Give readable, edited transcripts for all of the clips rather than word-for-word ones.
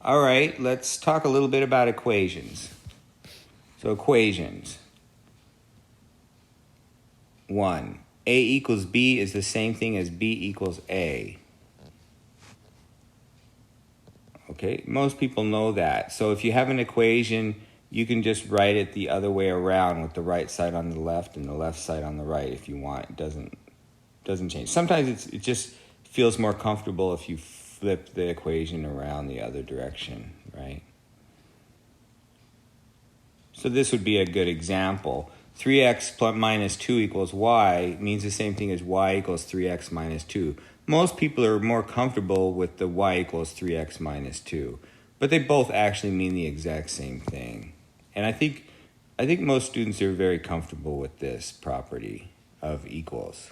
All right, let's talk a little bit about equations. So equations. 1. A equals B is the same thing as B equals A. Okay, most people know that. So if you have an equation, you can just write it the other way around with the right side on the left and the left side on the right if you want. It doesn't change. Sometimes it just feels more comfortable if you flip the equation around the other direction, right? So this would be a good example. 3x minus 2 equals y means the same thing as y equals 3x minus 2. Most people are more comfortable with the y equals 3x minus 2, but they both actually mean the exact same thing. And I think most students are very comfortable with this property of equals.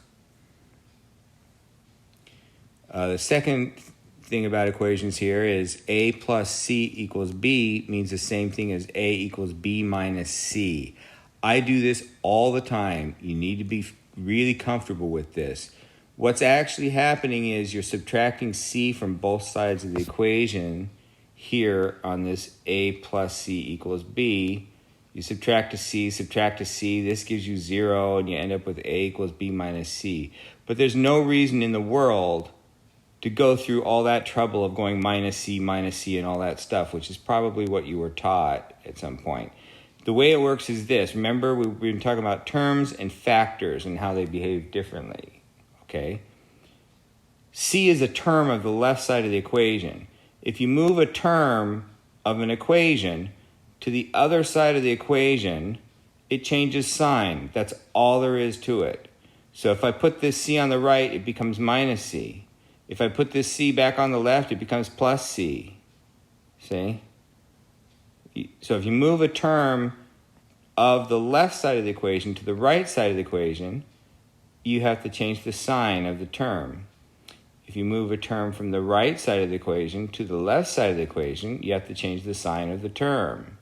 The second thing about equations here is a plus c equals b means the same thing as a equals b minus c. I do this all the time. You need to be really comfortable with this. What's actually happening is you're subtracting c from both sides of the equation here on this a plus c equals b. You subtract a c, this gives you 0, and you end up with a equals b minus c. But there's no reason in the world to go through all that trouble of going minus c, and all that stuff, which is probably what you were taught at some point. The way it works is this. Remember, we've been talking about terms and factors and how they behave differently, okay? C is a term of the left side of the equation. If you move a term of an equation to the other side of the equation, it changes sign. That's all there is to it. So if I put this c on the right, it becomes minus c. If I put this c back on the left, it becomes plus c. See? So if you move a term of the left side of the equation to the right side of the equation, you have to change the sign of the term. If you move a term from the right side of the equation to the left side of the equation, you have to change the sign of the term.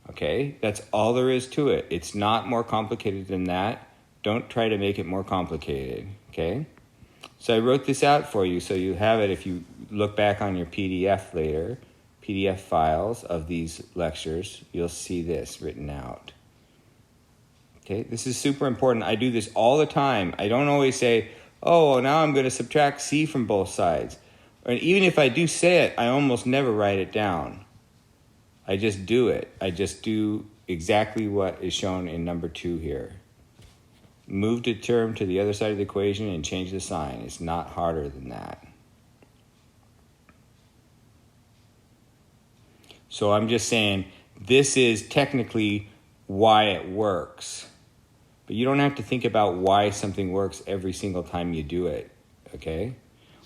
Okay? That's all there is to it. It's not more complicated than that. Don't try to make it more complicated. Okay? So I wrote this out for you so you have it if you look back on your PDF later. PDF files of these lectures, you'll see this written out. Okay, this is super important. I do this all the time. I don't always say, oh, now I'm going to subtract c from both sides. And even if I do say it, I almost never write it down. I just do it. I just do exactly what is shown in number 2 here. Move the term to the other side of the equation and change the sign. It's not harder than that. So I'm just saying this is technically why it works. But you don't have to think about why something works every single time you do it, okay?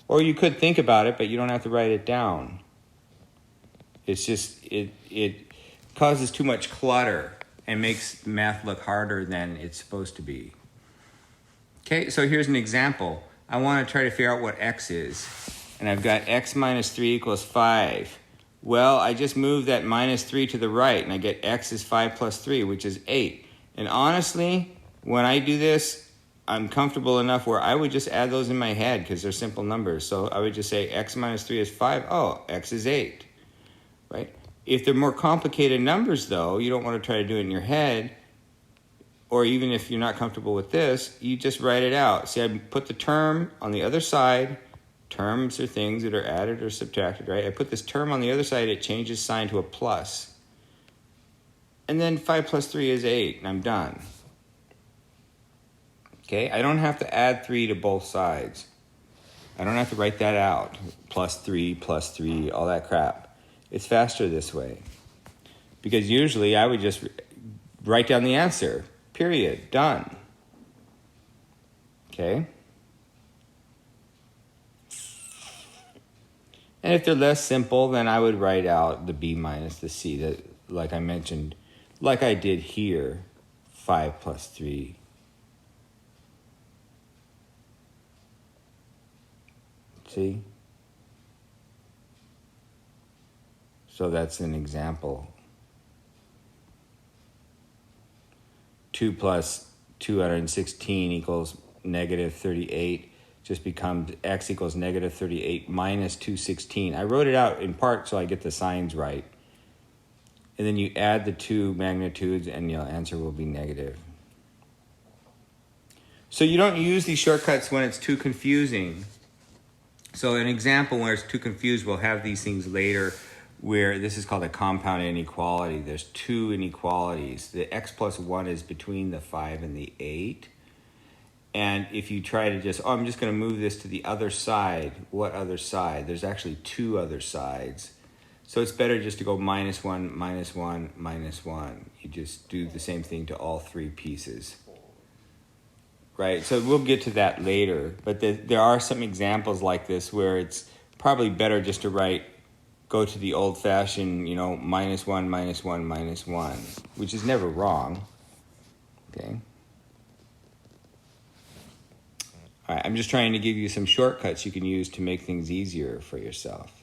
Or you could think about it, but you don't have to write it down. It's just, it causes too much clutter and makes math look harder than it's supposed to be. Okay, so here's an example. I want to try to figure out what x is. And I've got x minus 3 equals 5. Well, I just moved that minus 3 to the right, and I get x is 5 plus 3, which is 8. And honestly, when I do this, I'm comfortable enough where I would just add those in my head because they're simple numbers. So I would just say x minus 3 is 5. Oh, x is 8, right? If they're more complicated numbers, though, you don't want to try to do it in your head, or even if you're not comfortable with this, you just write it out. See, I put the term on the other side. Terms are things that are added or subtracted, right? I put this term on the other side, it changes sign to a plus. And then 5 plus 3 is 8, and I'm done. Okay, I don't have to add 3 to both sides. I don't have to write that out. Plus 3, all that crap. It's faster this way. Because usually I would just write down the answer. Period. Done. Okay? And if they're less simple, then I would write out the b minus the c, that, like I mentioned, like I did here, 5 plus 3. See? So that's an example. 2 plus 216 equals negative 38. just becomes x equals negative 38 minus 216. I wrote it out in part so I get the signs right. And then you add the two magnitudes and your answer will be negative. So you don't use these shortcuts when it's too confusing. So an example where it's too confused, we'll have these things later where this is called a compound inequality. There's two inequalities. The x plus 1 is between the 5 and the 8. And if you try to just, I'm just going to move this to the other side. What other side? There's actually two other sides. So it's better just to go minus 1, minus 1, minus 1. You just do the same thing to all three pieces. Right? So we'll get to that later. But there are some examples like this where it's probably better just to go to the old-fashioned, minus 1, minus 1, minus 1, which is never wrong. Okay? All right, I'm just trying to give you some shortcuts you can use to make things easier for yourself.